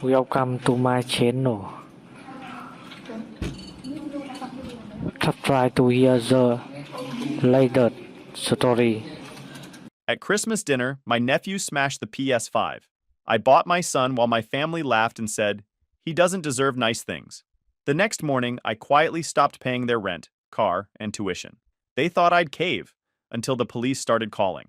Welcome to my channel. Try to hear the latest story. At Christmas dinner, my nephew smashed the PS5. I bought my son while my family laughed and said, he doesn't deserve nice things. The next morning, I quietly stopped paying their rent, car, and tuition. They thought I'd cave, until the police started calling.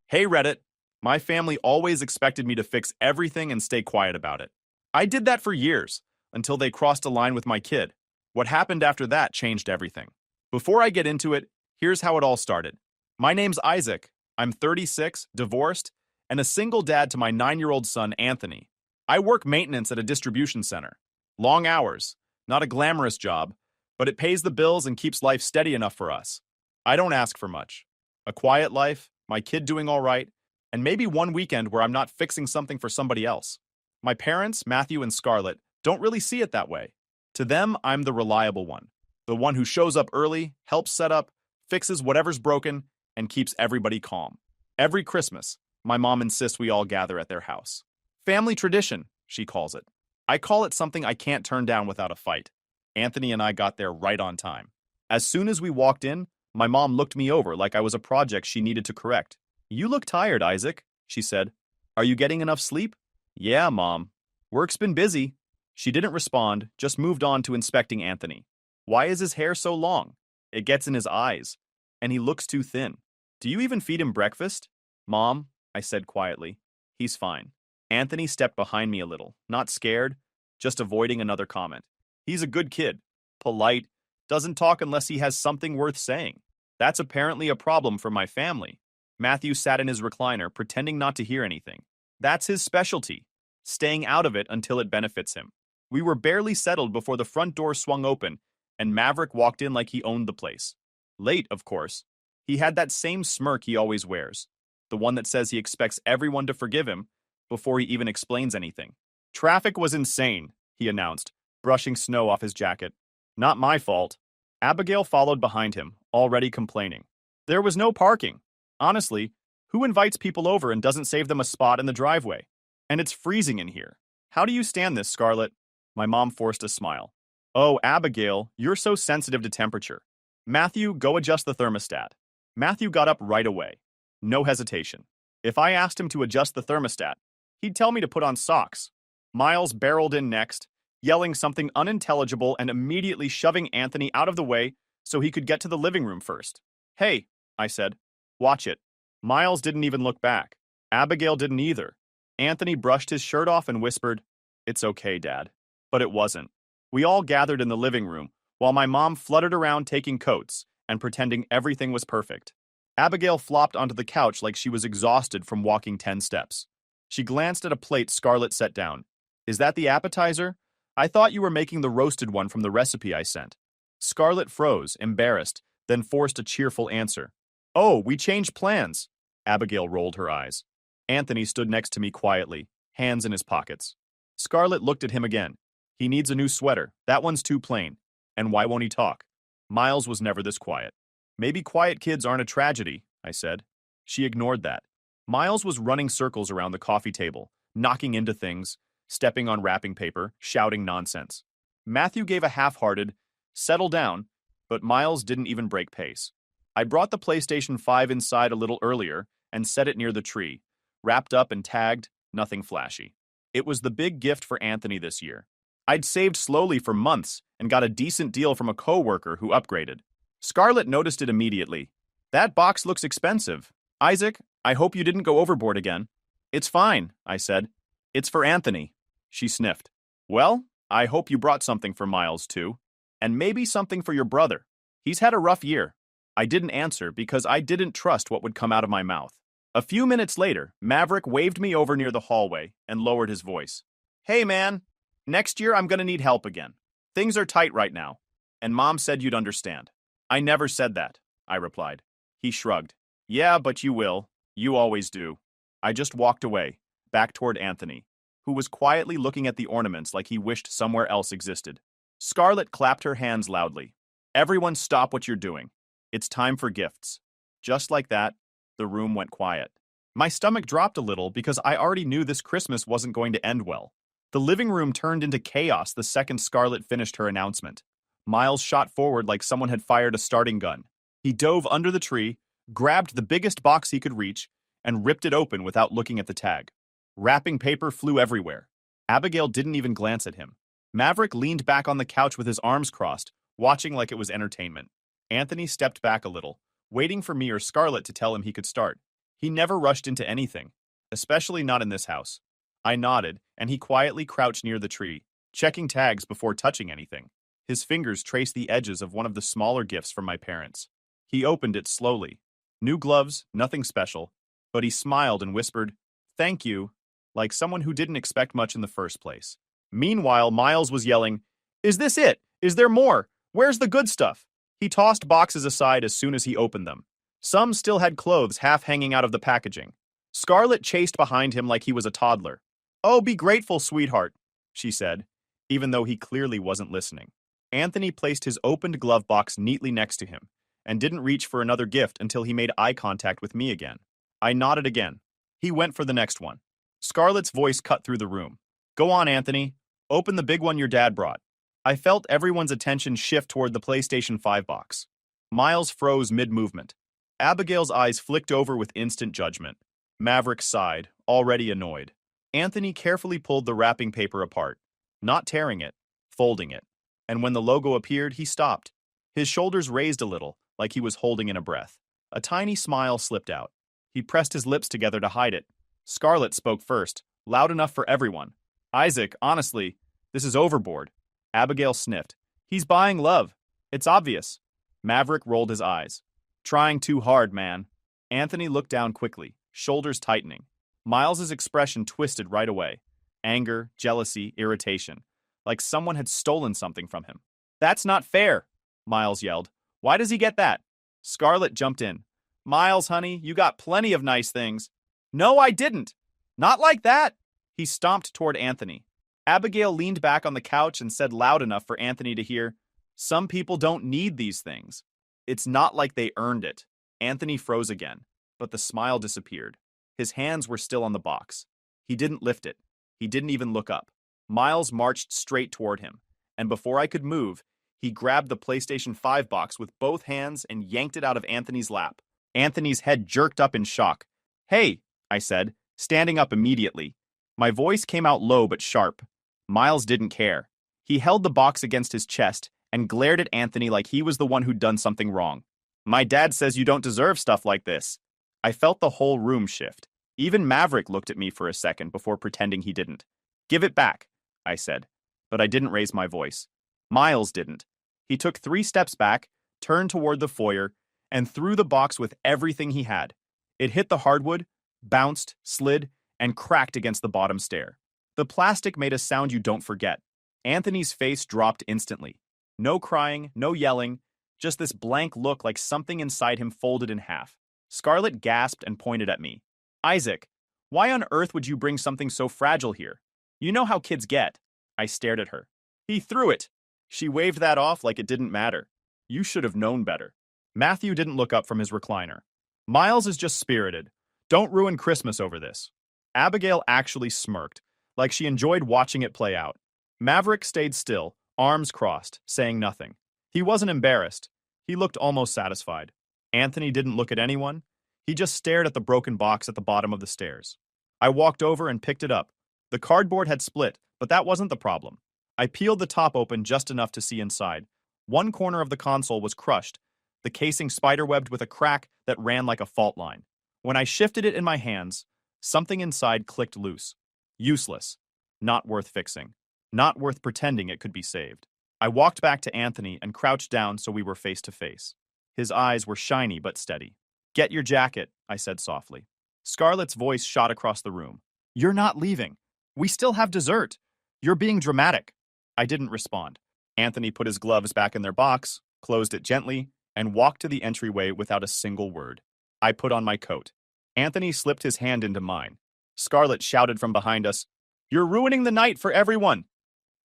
Hey Reddit, my family always expected me to fix everything and stay quiet about it. I did that for years, until they crossed a line with my kid. What happened after that changed everything. Before I get into it, here's how it all started. My name's Isaac. I'm 36, divorced, and a single dad to my 9-year-old son, Anthony. I work maintenance at a distribution center. Long hours, not a glamorous job, but it pays the bills and keeps life steady enough for us. I don't ask for much. A quiet life, my kid doing all right, and maybe one weekend where I'm not fixing something for somebody else. My parents, Matthew and Scarlett, don't really see it that way. To them, I'm the reliable one. The one who shows up early, helps set up, fixes whatever's broken, and keeps everybody calm. Every Christmas, my mom insists we all gather at their house. Family tradition, she calls it. I call it something I can't turn down without a fight. Anthony and I got there right on time. As soon as we walked in, my mom looked me over like I was a project she needed to correct. You look tired, Isaac, she said. Are you getting enough sleep? Yeah, Mom. Work's been busy. She didn't respond, just moved on to inspecting Anthony. Why is his hair so long? It gets in his eyes, and he looks too thin. Do you even feed him breakfast? Mom, I said quietly. He's fine. Anthony stepped behind me a little, not scared, just avoiding another comment. He's a good kid, polite, doesn't talk unless he has something worth saying. That's apparently a problem for my family. Matthew sat in his recliner, pretending not to hear anything. That's his specialty, staying out of it until it benefits him. We were barely settled before the front door swung open, and Maverick walked in like he owned the place. Late, of course. He had that same smirk he always wears, the one that says he expects everyone to forgive him before he even explains anything. Traffic was insane, he announced, brushing snow off his jacket. Not my fault. Abigail followed behind him, already complaining. There was no parking. Honestly, who invites people over and doesn't save them a spot in the driveway? And it's freezing in here. How do you stand this, Scarlett? My mom forced a smile. Oh, Abigail, you're so sensitive to temperature. Matthew, go adjust the thermostat. Matthew got up right away. No hesitation. If I asked him to adjust the thermostat, he'd tell me to put on socks. Miles barreled in next, yelling something unintelligible and immediately shoving Anthony out of the way so he could get to the living room first. Hey, I said, watch it. Miles didn't even look back. Abigail didn't either. Anthony brushed his shirt off and whispered, It's okay, Dad. But it wasn't. We all gathered in the living room, while my mom fluttered around taking coats and pretending everything was perfect. Abigail flopped onto the couch like she was exhausted from walking 10 steps. She glanced at a plate Scarlett set down. Is that the appetizer? I thought you were making the roasted one from the recipe I sent. Scarlett froze, embarrassed, then forced a cheerful answer. Oh, we changed plans. Abigail rolled her eyes. Anthony stood next to me quietly, hands in his pockets. Scarlett looked at him again. He needs a new sweater. That one's too plain. And why won't he talk? Miles was never this quiet. Maybe quiet kids aren't a tragedy, I said. She ignored that. Miles was running circles around the coffee table, knocking into things, stepping on wrapping paper, shouting nonsense. Matthew gave a half-hearted, settle down, but Miles didn't even break pace. I brought the PlayStation 5 inside a little earlier and set it near the tree, wrapped up and tagged, nothing flashy. It was the big gift for Anthony this year. I'd saved slowly for months and got a decent deal from a coworker who upgraded. Scarlett noticed it immediately. That box looks expensive. Isaac, I hope you didn't go overboard again. It's fine, I said. It's for Anthony. She sniffed. Well, I hope you brought something for Miles too. And maybe something for your brother. He's had a rough year. I didn't answer because I didn't trust what would come out of my mouth. A few minutes later, Maverick waved me over near the hallway and lowered his voice. Hey man, next year I'm gonna need help again. Things are tight right now, and Mom said you'd understand. I never said that, I replied. He shrugged. Yeah, but you will. You always do. I just walked away, back toward Anthony, who was quietly looking at the ornaments like he wished somewhere else existed. Scarlett clapped her hands loudly. Everyone stop what you're doing. It's time for gifts. Just like that, the room went quiet. My stomach dropped a little because I already knew this Christmas wasn't going to end well. The living room turned into chaos the second Scarlett finished her announcement. Miles shot forward like someone had fired a starting gun. He dove under the tree, grabbed the biggest box he could reach, and ripped it open without looking at the tag. Wrapping paper flew everywhere. Abigail didn't even glance at him. Maverick leaned back on the couch with his arms crossed, watching like it was entertainment. Anthony stepped back a little, waiting for me or Scarlett to tell him he could start. He never rushed into anything, especially not in this house. I nodded, and he quietly crouched near the tree, checking tags before touching anything. His fingers traced the edges of one of the smaller gifts from my parents. He opened it slowly. New gloves, nothing special, but he smiled and whispered, "Thank you," like someone who didn't expect much in the first place. Meanwhile, Miles was yelling, "Is this it? Is there more? Where's the good stuff?" He tossed boxes aside as soon as he opened them. Some still had clothes half hanging out of the packaging. Scarlett chased behind him like he was a toddler. "Oh, be grateful, sweetheart," she said, even though he clearly wasn't listening. Anthony placed his opened glove box neatly next to him and didn't reach for another gift until he made eye contact with me again. I nodded again. He went for the next one. Scarlett's voice cut through the room. "Go on, Anthony. Open the big one your dad brought." I felt everyone's attention shift toward the PlayStation 5 box. Miles froze mid-movement. Abigail's eyes flicked over with instant judgment. Maverick sighed, already annoyed. Anthony carefully pulled the wrapping paper apart, not tearing it, folding it. And when the logo appeared, he stopped. His shoulders raised a little, like he was holding in a breath. A tiny smile slipped out. He pressed his lips together to hide it. Scarlett spoke first, loud enough for everyone. "Isaac, honestly, this is overboard." Abigail sniffed. "He's buying love. It's obvious." Maverick rolled his eyes. "Trying too hard, man." Anthony looked down quickly, shoulders tightening. Miles's expression twisted right away. Anger, jealousy, irritation. Like someone had stolen something from him. "That's not fair," Miles yelled. "Why does he get that?" Scarlett jumped in. "Miles, honey, you got plenty of nice things." "No, I didn't. Not like that." He stomped toward Anthony. Abigail leaned back on the couch and said loud enough for Anthony to hear, "Some people don't need these things. It's not like they earned it." Anthony froze again, but the smile disappeared. His hands were still on the box. He didn't lift it. He didn't even look up. Miles marched straight toward him, and before I could move, he grabbed the PlayStation 5 box with both hands and yanked it out of Anthony's lap. Anthony's head jerked up in shock. "Hey," I said, standing up immediately. My voice came out low but sharp. Miles didn't care. He held the box against his chest and glared at Anthony like he was the one who'd done something wrong. "My dad says you don't deserve stuff like this." I felt the whole room shift. Even Maverick looked at me for a second before pretending he didn't. "Give it back," I said, but I didn't raise my voice. Miles didn't. He took 3 steps back, turned toward the foyer, and threw the box with everything he had. It hit the hardwood, bounced, slid, and cracked against the bottom stair. The plastic made a sound you don't forget. Anthony's face dropped instantly. No crying, no yelling, just this blank look like something inside him folded in half. Scarlett gasped and pointed at me. "Isaac, why on earth would you bring something so fragile here? You know how kids get." I stared at her. "He threw it." She waved that off like it didn't matter. "You should have known better." Matthew didn't look up from his recliner. "Miles is just spirited. Don't ruin Christmas over this." Abigail actually smirked, like she enjoyed watching it play out. Maverick stayed still, arms crossed, saying nothing. He wasn't embarrassed. He looked almost satisfied. Anthony didn't look at anyone. He just stared at the broken box at the bottom of the stairs. I walked over and picked it up. The cardboard had split, but that wasn't the problem. I peeled the top open just enough to see inside. One corner of the console was crushed, the casing spiderwebbed with a crack that ran like a fault line. When I shifted it in my hands, something inside clicked loose. Useless. Not worth fixing. Not worth pretending it could be saved. I walked back to Anthony and crouched down so we were face to face. His eyes were shiny but steady. "Get your jacket," I said softly. Scarlett's voice shot across the room. "You're not leaving. We still have dessert. You're being dramatic." I didn't respond. Anthony put his gloves back in their box, closed it gently, and walked to the entryway without a single word. I put on my coat. Anthony slipped his hand into mine. Scarlett shouted from behind us, "You're ruining the night for everyone!"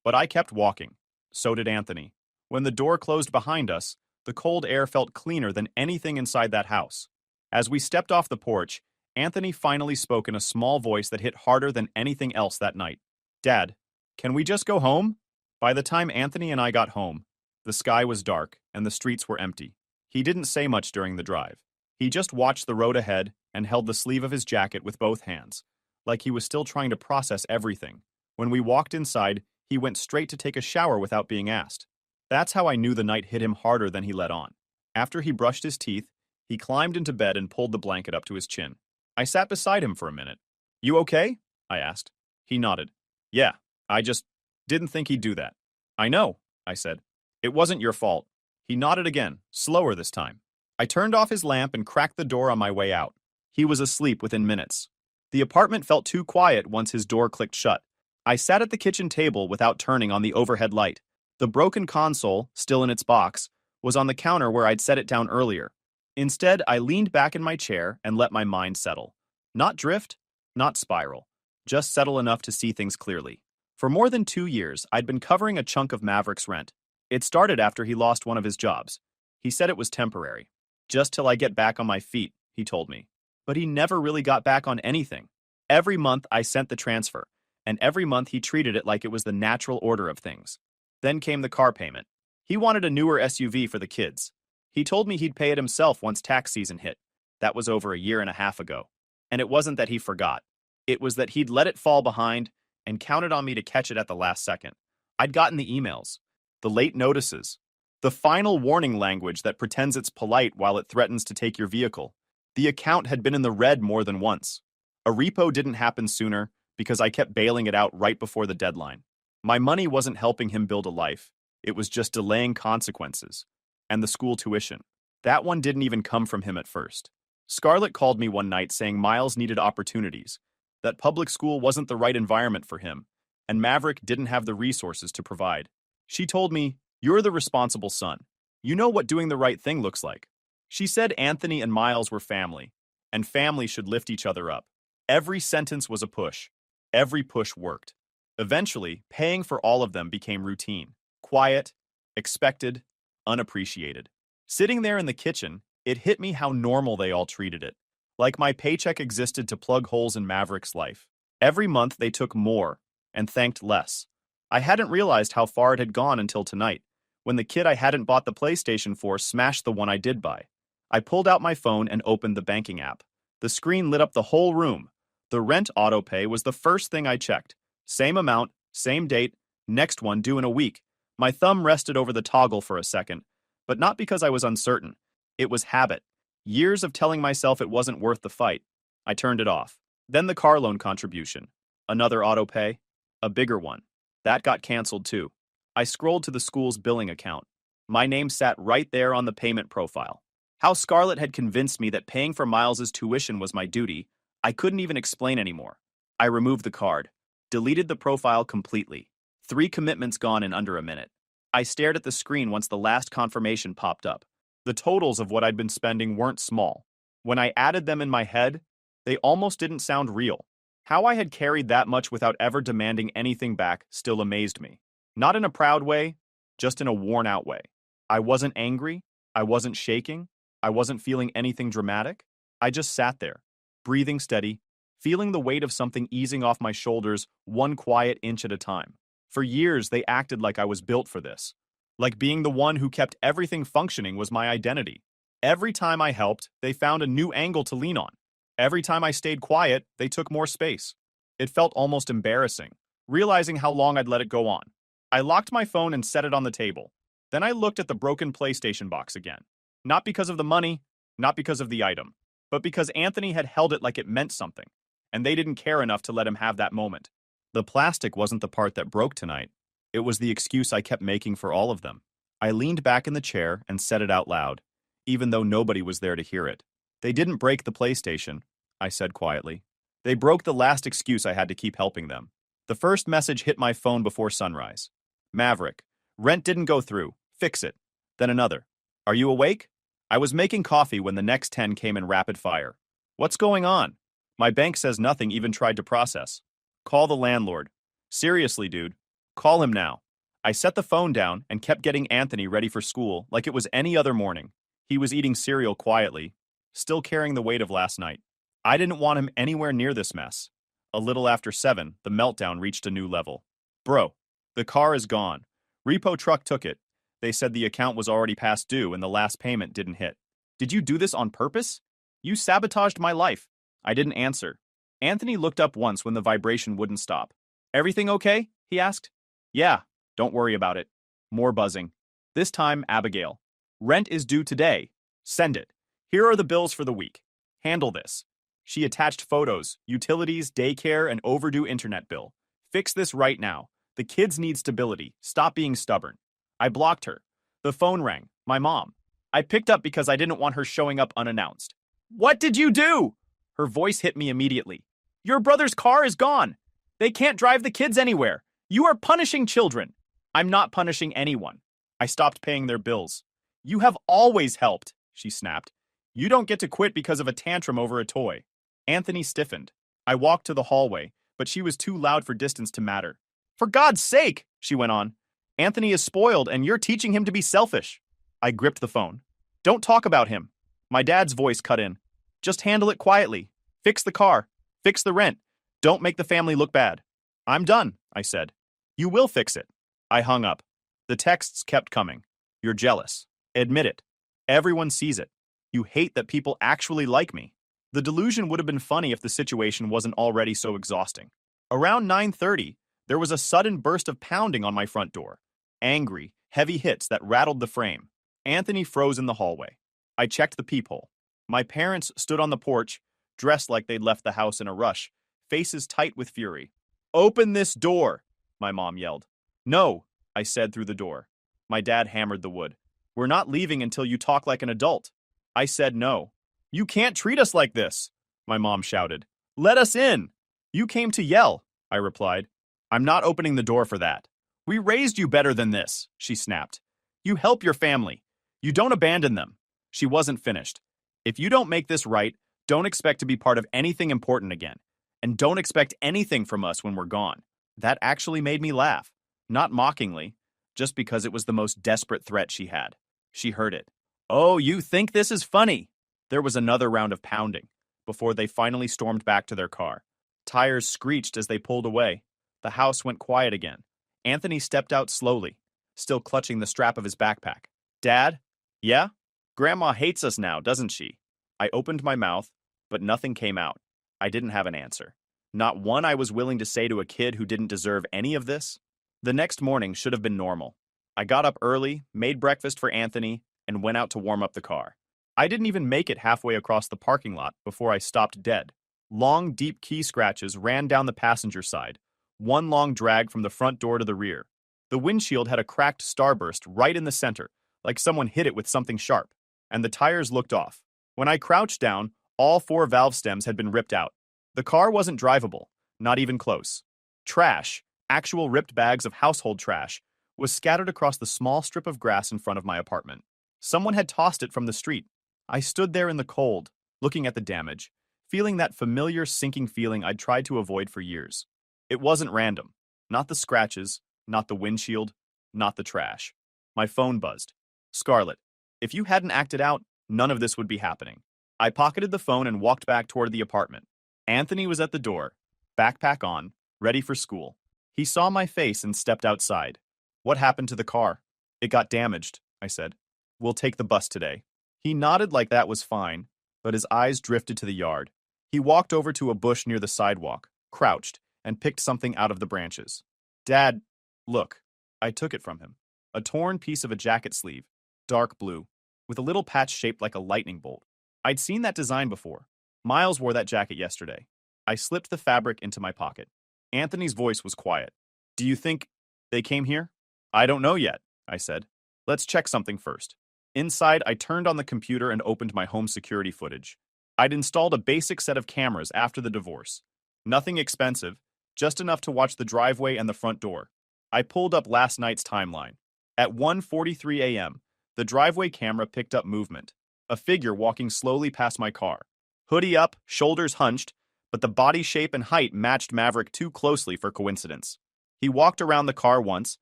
But I kept walking. So did Anthony. When the door closed behind us, the cold air felt cleaner than anything inside that house. As we stepped off the porch, Anthony finally spoke in a small voice that hit harder than anything else that night. "Dad, Can we just go home? By the time Anthony and I got home, the sky was dark and the streets were empty. He didn't say much during the drive. He just watched the road ahead and held the sleeve of his jacket with both hands, like he was still trying to process everything. When we walked inside, he went straight to take a shower without being asked. That's how I knew the night hit him harder than he let on. After he brushed his teeth, he climbed into bed and pulled the blanket up to his chin. I sat beside him for a minute. You okay? I asked. He nodded. Yeah, I just didn't think he'd do that. I know, I said. It wasn't your fault. He nodded again, slower this time. I turned off his lamp and cracked the door on my way out. He was asleep within minutes. The apartment felt too quiet once his door clicked shut. I sat at the kitchen table without turning on the overhead light. The broken console, still in its box, was on the counter where I'd set it down earlier. Instead, I leaned back in my chair and let my mind settle. Not drift, not spiral. Just settle enough to see things clearly. For more than 2 years, I'd been covering a chunk of Maverick's rent. It started after he lost one of his jobs. He said it was temporary. Just till I get back on my feet, he told me. But he never really got back on anything. Every month I sent the transfer, and every month he treated it like it was the natural order of things. Then came the car payment. He wanted a newer SUV for the kids. He told me he'd pay it himself once tax season hit. That was over a year and a half ago. And it wasn't that he forgot. It was that he'd let it fall behind and counted on me to catch it at the last second. I'd gotten the emails, the late notices, the final warning language that pretends it's polite while it threatens to take your vehicle. The account had been in the red more than once. A repo didn't happen sooner because I kept bailing it out right before the deadline. My money wasn't helping him build a life. It was just delaying consequences. And the school tuition. That one didn't even come from him at first. Scarlett called me one night saying Miles needed opportunities, that public school wasn't the right environment for him, and Maverick didn't have the resources to provide. She told me, "You're the responsible son. You know what doing the right thing looks like." She said Anthony and Miles were family, and family should lift each other up. Every sentence was a push. Every push worked. Eventually, paying for all of them became routine. Quiet, expected, unappreciated. Sitting there in the kitchen, it hit me how normal they all treated it. Like my paycheck existed to plug holes in Maverick's life. Every month they took more and thanked less. I hadn't realized how far it had gone until tonight, when the kid I hadn't bought the PlayStation for smashed the one I did buy. I pulled out my phone and opened the banking app. The screen lit up the whole room. The rent autopay was the first thing I checked. Same amount, same date, next one due in a week. My thumb rested over the toggle for a second, but not because I was uncertain. It was habit. Years of telling myself it wasn't worth the fight. I turned it off. Then the car loan contribution. Another autopay. A bigger one. That got canceled too. I scrolled to the school's billing account. My name sat right there on the payment profile. How Scarlett had convinced me that paying for Miles's tuition was my duty, I couldn't even explain anymore. I removed the card. Deleted the profile completely. 3 commitments gone in under a minute. I stared at the screen once the last confirmation popped up. The totals of what I'd been spending weren't small. When I added them in my head, they almost didn't sound real. How I had carried that much without ever demanding anything back still amazed me. Not in a proud way, just in a worn-out way. I wasn't angry. I wasn't shaking. I wasn't feeling anything dramatic. I just sat there, breathing steady, feeling the weight of something easing off my shoulders 1 quiet inch at a time. For years, they acted like I was built for this. Like being the one who kept everything functioning was my identity. Every time I helped, they found a new angle to lean on. Every time I stayed quiet, they took more space. It felt almost embarrassing, realizing how long I'd let it go on. I locked my phone and set it on the table. Then I looked at the broken PlayStation box again. Not because of the money, not because of the item, but because Anthony had held it like it meant something, and they didn't care enough to let him have that moment. The plastic wasn't the part that broke tonight. It was the excuse I kept making for all of them. I leaned back in the chair and said it out loud, even though nobody was there to hear it. They didn't break the PlayStation, I said quietly. They broke the last excuse I had to keep helping them. The first message hit my phone before sunrise. Maverick, rent didn't go through. Fix it. Then another. Are you awake? I was making coffee when the next 10 came in rapid fire. What's going on? My bank says nothing even tried to process. Call the landlord. Seriously, dude. Call him now. I set the phone down and kept getting Anthony ready for school like it was any other morning. He was eating cereal quietly, still carrying the weight of last night. I didn't want him anywhere near this mess. A little after 7, the meltdown reached a new level. Bro, the car is gone. Repo truck took it. They said the account was already past due and the last payment didn't hit. Did you do this on purpose? You sabotaged my life. I didn't answer. Anthony looked up once when the vibration wouldn't stop. Everything okay? He asked. Yeah, don't worry about it. More buzzing. This time, Abigail. Rent is due today. Send it. Here are the bills for the week. Handle this. She attached photos, utilities, daycare, and overdue internet bill. Fix this right now. The kids need stability. Stop being stubborn. I blocked her. The phone rang. My mom. I picked up because I didn't want her showing up unannounced. What did you do? Her voice hit me immediately. Your brother's car is gone. They can't drive the kids anywhere. You are punishing children. I'm not punishing anyone. I stopped paying their bills. You have always helped, she snapped. You don't get to quit because of a tantrum over a toy. Anthony stiffened. I walked to the hallway, but she was too loud for distance to matter. For God's sake, she went on. Anthony is spoiled and you're teaching him to be selfish. I gripped the phone. Don't talk about him. My dad's voice cut in. Just handle it quietly. Fix the car. Fix the rent. Don't make the family look bad. I'm done, I said. You will fix it. I hung up. The texts kept coming. You're jealous. Admit it. Everyone sees it. You hate that people actually like me. The delusion would have been funny if the situation wasn't already so exhausting. Around 9:30, there was a sudden burst of pounding on my front door. Angry, heavy hits that rattled the frame. Anthony froze in the hallway. I checked the peephole. My parents stood on the porch, dressed like they'd left the house in a rush, faces tight with fury. Open this door, my mom yelled. No, I said through the door. My dad hammered the wood. We're not leaving until you talk like an adult. I said no. You can't treat us like this, my mom shouted. Let us in. You came to yell, I replied. I'm not opening the door for that. We raised you better than this, she snapped. You help your family. You don't abandon them. She wasn't finished. If you don't make this right, don't expect to be part of anything important again. And don't expect anything from us when we're gone. That actually made me laugh. Not mockingly, just because it was the most desperate threat she had. She heard it. Oh, you think this is funny? There was another round of pounding, before they finally stormed back to their car. Tires screeched as they pulled away. The house went quiet again. Anthony stepped out slowly, still clutching the strap of his backpack. Dad? Yeah? Grandma hates us now, doesn't she? I opened my mouth, but nothing came out. I didn't have an answer. Not one I was willing to say to a kid who didn't deserve any of this. The next morning should have been normal. I got up early, made breakfast for Anthony, and went out to warm up the car. I didn't even make it halfway across the parking lot before I stopped dead. Long, deep key scratches ran down the passenger side, one long drag from the front door to the rear. The windshield had a cracked starburst right in the center, like someone hit it with something sharp, and the tires looked off. When I crouched down, all 4 valve stems had been ripped out. The car wasn't drivable, not even close. Trash, actual ripped bags of household trash, was scattered across the small strip of grass in front of my apartment. Someone had tossed it from the street. I stood there in the cold, looking at the damage, feeling that familiar sinking feeling I'd tried to avoid for years. It wasn't random. Not the scratches, not the windshield, not the trash. My phone buzzed. Scarlett, if you hadn't acted out, none of this would be happening. I pocketed the phone and walked back toward the apartment. Anthony was at the door, backpack on, ready for school. He saw my face and stepped outside. What happened to the car? It got damaged, I said. We'll take the bus today. He nodded like that was fine, but his eyes drifted to the yard. He walked over to a bush near the sidewalk, crouched, and picked something out of the branches. Dad, look. I took it from him. A torn piece of a jacket sleeve, dark blue, with a little patch shaped like a lightning bolt. I'd seen that design before. Miles wore that jacket yesterday. I slipped the fabric into my pocket. Anthony's voice was quiet. Do you think they came here? I don't know yet, I said. Let's check something first. Inside, I turned on the computer and opened my home security footage. I'd installed a basic set of cameras after the divorce. Nothing expensive, just enough to watch the driveway and the front door. I pulled up last night's timeline. At 1:43 a.m., the driveway camera picked up movement. A figure walking slowly past my car. Hoodie up, shoulders hunched, but the body shape and height matched Maverick too closely for coincidence. He walked around the car once,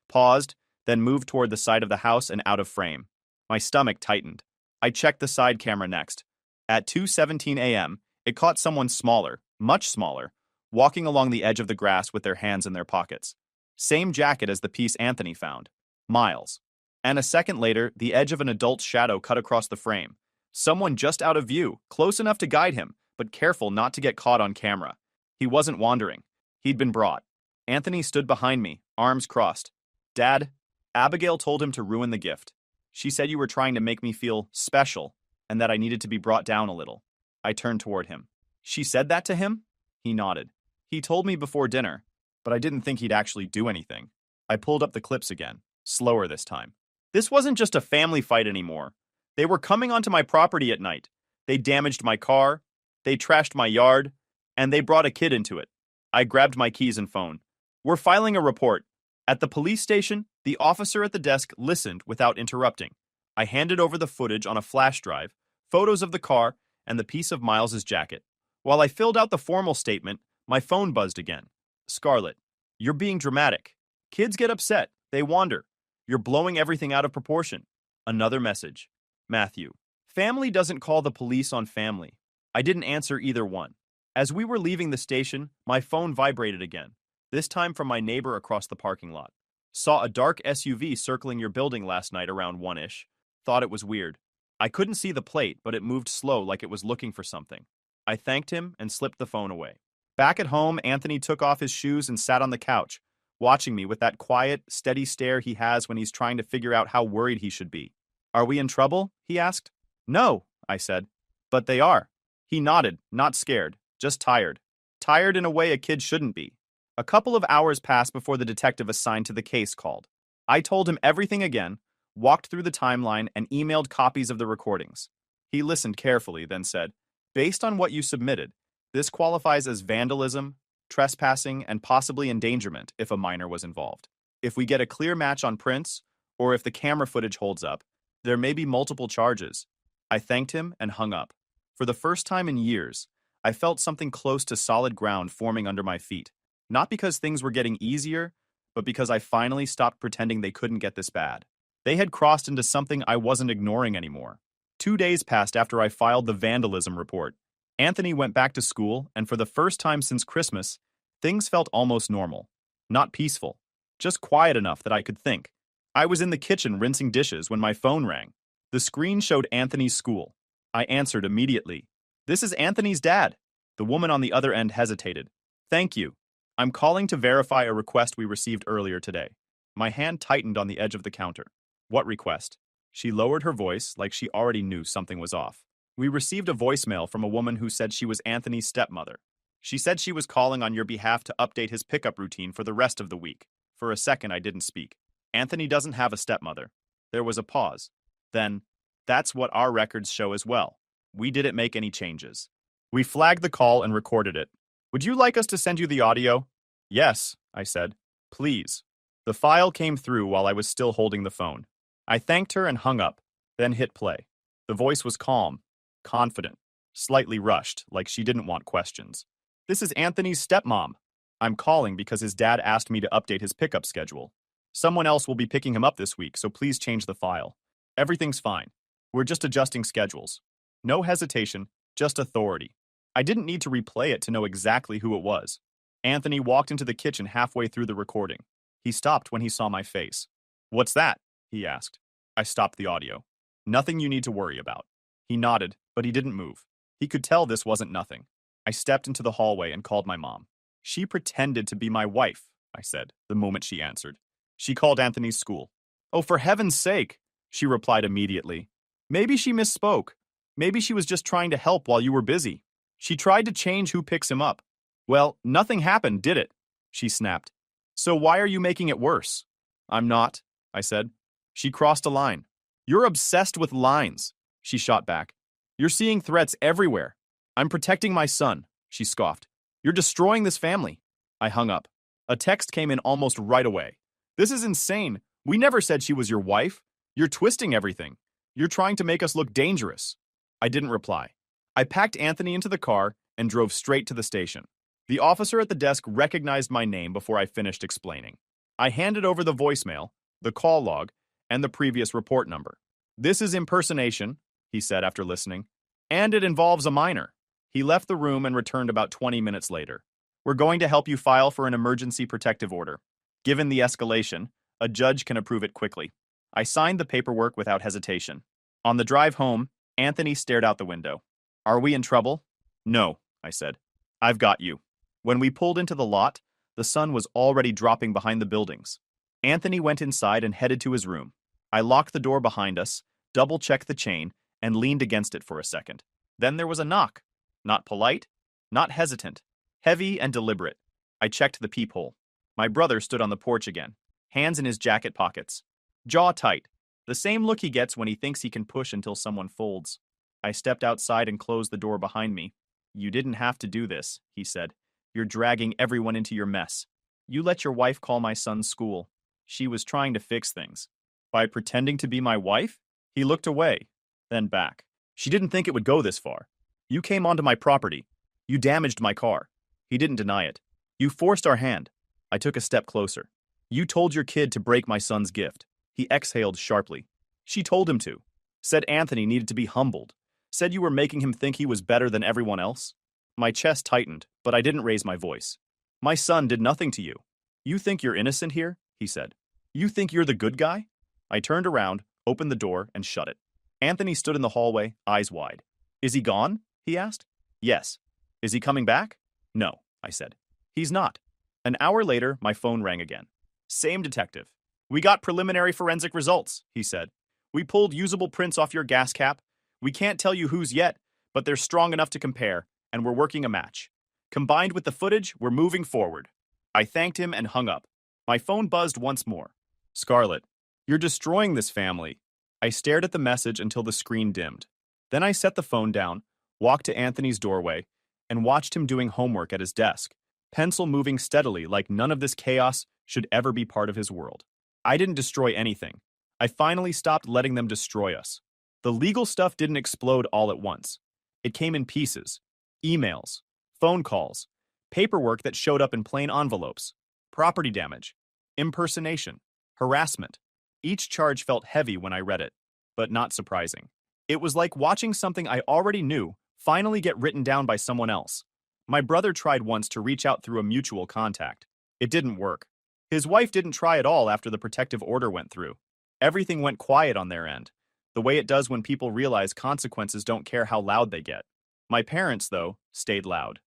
paused, then moved toward the side of the house and out of frame. My stomach tightened. I checked the side camera next. At 2:17 a.m., it caught someone smaller, much smaller, walking along the edge of the grass with their hands in their pockets. Same jacket as the piece Anthony found. Miles. And a second later, the edge of an adult's shadow cut across the frame. Someone just out of view, close enough to guide him, but careful not to get caught on camera. He wasn't wandering. He'd been brought. Anthony stood behind me, arms crossed. Dad, Abigail told him to ruin the gift. She said you were trying to make me feel special, and that I needed to be brought down a little. I turned toward him. She said that to him? He nodded. He told me before dinner, but I didn't think he'd actually do anything. I pulled up the clips again, slower this time. This wasn't just a family fight anymore. They were coming onto my property at night. They damaged my car, they trashed my yard, and they brought a kid into it. I grabbed my keys and phone. We're filing a report. At the police station, the officer at the desk listened without interrupting. I handed over the footage on a flash drive, photos of the car, and the piece of Miles's jacket. While I filled out the formal statement, my phone buzzed again. Scarlett, you're being dramatic. Kids get upset. They wander. You're blowing everything out of proportion. Another message. Matthew. Family doesn't call the police on family. I didn't answer either one. As we were leaving the station, my phone vibrated again, this time from my neighbor across the parking lot. Saw a dark SUV circling your building last night around 1-ish. Thought it was weird. I couldn't see the plate, but it moved slow like it was looking for something. I thanked him and slipped the phone away. Back at home, Anthony took off his shoes and sat on the couch, watching me with that quiet, steady stare he has when he's trying to figure out how worried he should be. Are we in trouble? He asked. No, I said. But they are. He nodded, not scared, just tired. Tired in a way a kid shouldn't be. A couple of hours passed before the detective assigned to the case called. I told him everything again, walked through the timeline, and emailed copies of the recordings. He listened carefully, then said, based on what you submitted, this qualifies as vandalism, trespassing, and possibly endangerment if a minor was involved. If we get a clear match on prints, or if the camera footage holds up, there may be multiple charges. I thanked him and hung up. For the first time in years, I felt something close to solid ground forming under my feet. Not because things were getting easier, but because I finally stopped pretending they couldn't get this bad. They had crossed into something I wasn't ignoring anymore. 2 days passed after I filed the vandalism report. Anthony went back to school, and for the first time since Christmas, things felt almost normal. Not peaceful, just quiet enough that I could think. I was in the kitchen rinsing dishes when my phone rang. The screen showed Anthony's school. I answered immediately. This is Anthony's dad. The woman on the other end hesitated. Thank you. I'm calling to verify a request we received earlier today. My hand tightened on the edge of the counter. What request? She lowered her voice like she already knew something was off. We received a voicemail from a woman who said she was Anthony's stepmother. She said she was calling on your behalf to update his pickup routine for the rest of the week. For a second, I didn't speak. Anthony doesn't have a stepmother. There was a pause. Then, that's what our records show as well. We didn't make any changes. We flagged the call and recorded it. Would you like us to send you the audio? Yes, I said. Please. The file came through while I was still holding the phone. I thanked her and hung up, then hit play. The voice was calm, confident, slightly rushed, like she didn't want questions. This is Anthony's stepmom. I'm calling because his dad asked me to update his pickup schedule. Someone else will be picking him up this week, so please change the file. Everything's fine. We're just adjusting schedules. No hesitation, just authority. I didn't need to replay it to know exactly who it was. Anthony walked into the kitchen halfway through the recording. He stopped when he saw my face. What's that? He asked. I stopped the audio. Nothing you need to worry about. He nodded, but he didn't move. He could tell this wasn't nothing. I stepped into the hallway and called my mom. She pretended to be my wife, I said, the moment she answered. She called Anthony's school. Oh, for heaven's sake, she replied immediately. Maybe she misspoke. Maybe she was just trying to help while you were busy. She tried to change who picks him up. Well, nothing happened, did it? She snapped. So why are you making it worse? I'm not, I said. She crossed a line. You're obsessed with lines, she shot back. You're seeing threats everywhere. I'm protecting my son, she scoffed. You're destroying this family. I hung up. A text came in almost right away. This is insane. We never said she was your wife. You're twisting everything. You're trying to make us look dangerous. I didn't reply. I packed Anthony into the car and drove straight to the station. The officer at the desk recognized my name before I finished explaining. I handed over the voicemail, the call log, and the previous report number. This is impersonation, he said after listening, and it involves a minor. He left the room and returned about 20 minutes later. We're going to help you file for an emergency protective order. Given the escalation, a judge can approve it quickly. I signed the paperwork without hesitation. On the drive home, Anthony stared out the window. Are we in trouble? No, I said. I've got you. When we pulled into the lot, the sun was already dropping behind the buildings. Anthony went inside and headed to his room. I locked the door behind us, double-checked the chain, and leaned against it for a second. Then there was a knock. Not polite, not hesitant, heavy and deliberate. I checked the peephole. My brother stood on the porch again, hands in his jacket pockets, jaw tight, the same look he gets when he thinks he can push until someone folds. I stepped outside and closed the door behind me. You didn't have to do this, he said. You're dragging everyone into your mess. You let your wife call my son's school. She was trying to fix things. By pretending to be my wife? He looked away, then back. She didn't think it would go this far. You came onto my property. You damaged my car. He didn't deny it. You forced our hand. I took a step closer. You told your kid to break my son's gift. He exhaled sharply. She told him to. Said Anthony needed to be humbled. Said you were making him think he was better than everyone else. My chest tightened, but I didn't raise my voice. My son did nothing to you. You think you're innocent here? He said. You think you're the good guy? I turned around, opened the door, and shut it. Anthony stood in the hallway, eyes wide. Is he gone? He asked. Yes. Is he coming back? No, I said. He's not. An hour later, my phone rang again. Same detective. We got preliminary forensic results, he said. We pulled usable prints off your gas cap. We can't tell you whose yet, but they're strong enough to compare, and we're working a match. Combined with the footage, we're moving forward. I thanked him and hung up. My phone buzzed once more. Scarlett, you're destroying this family. I stared at the message until the screen dimmed. Then I set the phone down, walked to Anthony's doorway, and watched him doing homework at his desk, pencil moving steadily like none of this chaos should ever be part of his world. I didn't destroy anything. I finally stopped letting them destroy us. The legal stuff didn't explode all at once. It came in pieces. Emails, phone calls, paperwork that showed up in plain envelopes, property damage, impersonation, harassment. Each charge felt heavy when I read it, but not surprising. It was like watching something I already knew finally get written down by someone else. My brother tried once to reach out through a mutual contact. It didn't work. His wife didn't try at all after the protective order went through. Everything went quiet on their end, the way it does when people realize consequences don't care how loud they get. My parents, though, stayed loud.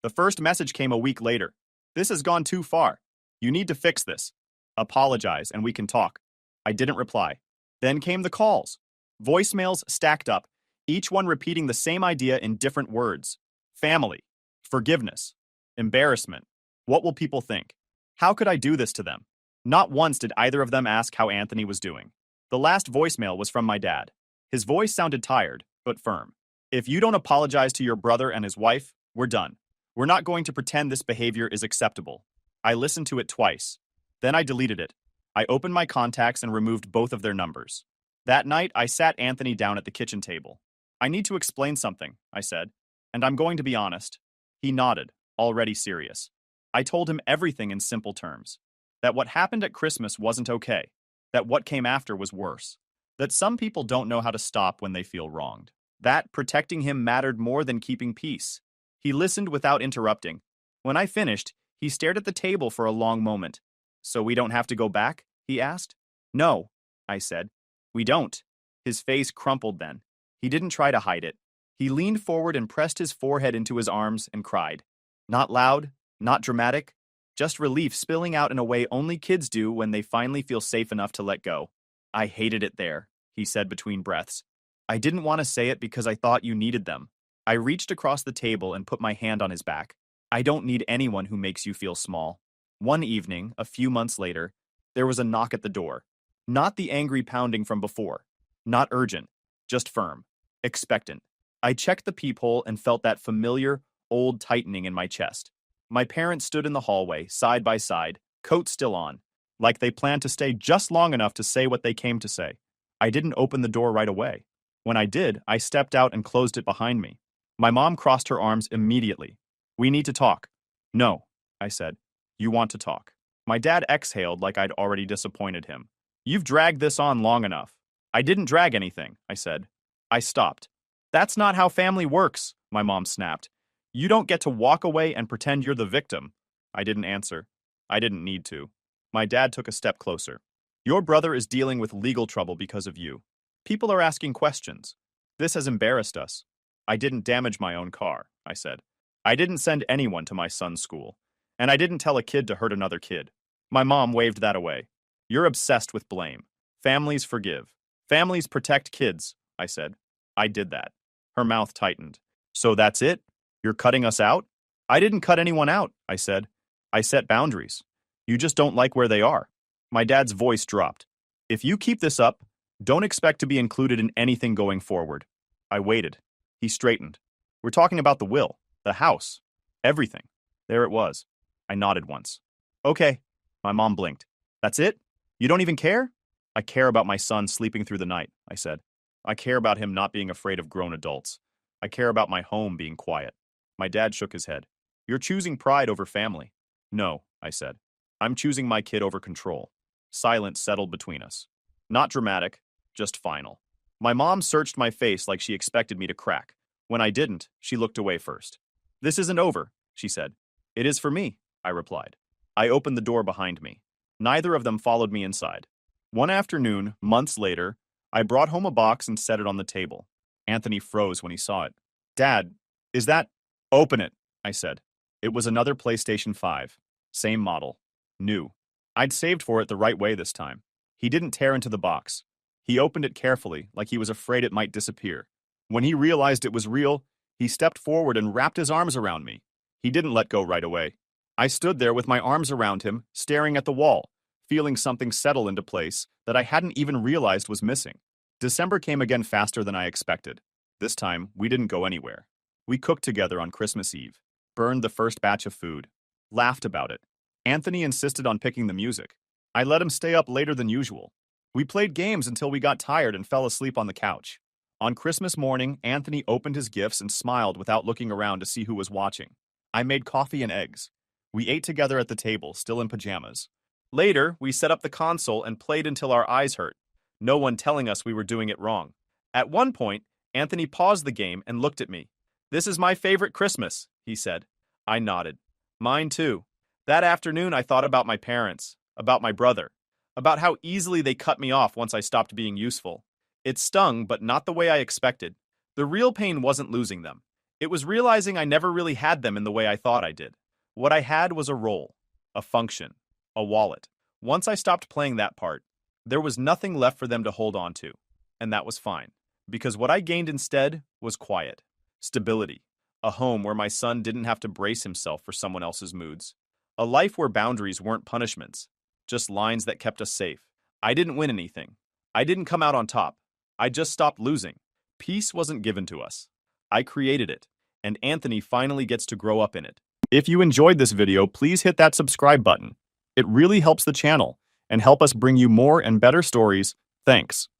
The first message came a week later. This has gone too far. You need to fix this. Apologize and we can talk. I didn't reply. Then came the calls. Voicemails stacked up, each one repeating the same idea in different words. Family, forgiveness, embarrassment. What will people think? How could I do this to them? Not once did either of them ask how Anthony was doing. The last voicemail was from my dad. His voice sounded tired, but firm. If you don't apologize to your brother and his wife, we're done. We're not going to pretend this behavior is acceptable. I listened to it twice. Then I deleted it. I opened my contacts and removed both of their numbers. That night, I sat Anthony down at the kitchen table. I need to explain something, I said, and I'm going to be honest. He nodded, already serious. I told him everything in simple terms. That what happened at Christmas wasn't okay. That what came after was worse. That some people don't know how to stop when they feel wronged. That protecting him mattered more than keeping peace. He listened without interrupting. When I finished, he stared at the table for a long moment. So we don't have to go back? He asked. No, I said. We don't. His face crumpled then. He didn't try to hide it. He leaned forward and pressed his forehead into his arms and cried. Not loud, not dramatic, just relief spilling out in a way only kids do when they finally feel safe enough to let go. I hated it there, he said between breaths. I didn't want to say it because I thought you needed them. I reached across the table and put my hand on his back. I don't need anyone who makes you feel small. One evening, a few months later, there was a knock at the door. Not the angry pounding from before. Not urgent, just firm, expectant. I checked the peephole and felt that familiar, old tightening in my chest. My parents stood in the hallway, side by side, coats still on, like they planned to stay just long enough to say what they came to say. I didn't open the door right away. When I did, I stepped out and closed it behind me. My mom crossed her arms immediately. We need to talk. No, I said. You want to talk. My dad exhaled like I'd already disappointed him. You've dragged this on long enough. I didn't drag anything, I said. I stopped. That's not how family works, my mom snapped. You don't get to walk away and pretend you're the victim. I didn't answer. I didn't need to. My dad took a step closer. Your brother is dealing with legal trouble because of you. People are asking questions. This has embarrassed us. I didn't damage my own car, I said. I didn't send anyone to my son's school. And I didn't tell a kid to hurt another kid. My mom waved that away. You're obsessed with blame. Families forgive. Families protect kids, I said. I did that. Her mouth tightened. So that's it? You're cutting us out? I didn't cut anyone out, I said. I set boundaries. You just don't like where they are. My dad's voice dropped. If you keep this up, don't expect to be included in anything going forward. I waited. He straightened. We're talking about the will, the house, everything. There it was. I nodded once. Okay. My mom blinked. That's it? You don't even care? I care about my son sleeping through the night, I said. I care about him not being afraid of grown adults. I care about my home being quiet. My dad shook his head. You're choosing pride over family. No, I said. I'm choosing my kid over control. Silence settled between us. Not dramatic, just final. My mom searched my face like she expected me to crack. When I didn't, she looked away first. This isn't over, she said. It is for me, I replied. I opened the door behind me. Neither of them followed me inside. One afternoon, months later, I brought home a box and set it on the table. Anthony froze when he saw it. Dad, is that... Open it, I said. It was another PlayStation 5. Same model. New. I'd saved for it the right way this time. He didn't tear into the box. He opened it carefully, like he was afraid it might disappear. When he realized it was real, he stepped forward and wrapped his arms around me. He didn't let go right away. I stood there with my arms around him, staring at the wall, feeling something settle into place that I hadn't even realized was missing. December came again faster than I expected. This time, we didn't go anywhere. We cooked together on Christmas Eve, burned the first batch of food, laughed about it. Anthony insisted on picking the music. I let him stay up later than usual. We played games until we got tired and fell asleep on the couch. On Christmas morning, Anthony opened his gifts and smiled without looking around to see who was watching. I made coffee and eggs. We ate together at the table, still in pajamas. Later, we set up the console and played until our eyes hurt, no one telling us we were doing it wrong. At one point, Anthony paused the game and looked at me. This is my favorite Christmas, he said. I nodded. Mine too. That afternoon, I thought about my parents, about my brother, about how easily they cut me off once I stopped being useful. It stung, but not the way I expected. The real pain wasn't losing them. It was realizing I never really had them in the way I thought I did. What I had was a role, a function, a wallet. Once I stopped playing that part, there was nothing left for them to hold on to. And that was fine, because what I gained instead was quiet, stability, a home where my son didn't have to brace himself for someone else's moods, a life where boundaries weren't punishments, just lines that kept us safe. I didn't win anything. I didn't come out on top. I just stopped losing. Peace wasn't given to us. I created it, and Anthony finally gets to grow up in it. If you enjoyed this video, please hit that subscribe button. It really helps the channel and help us bring you more and better stories. Thanks.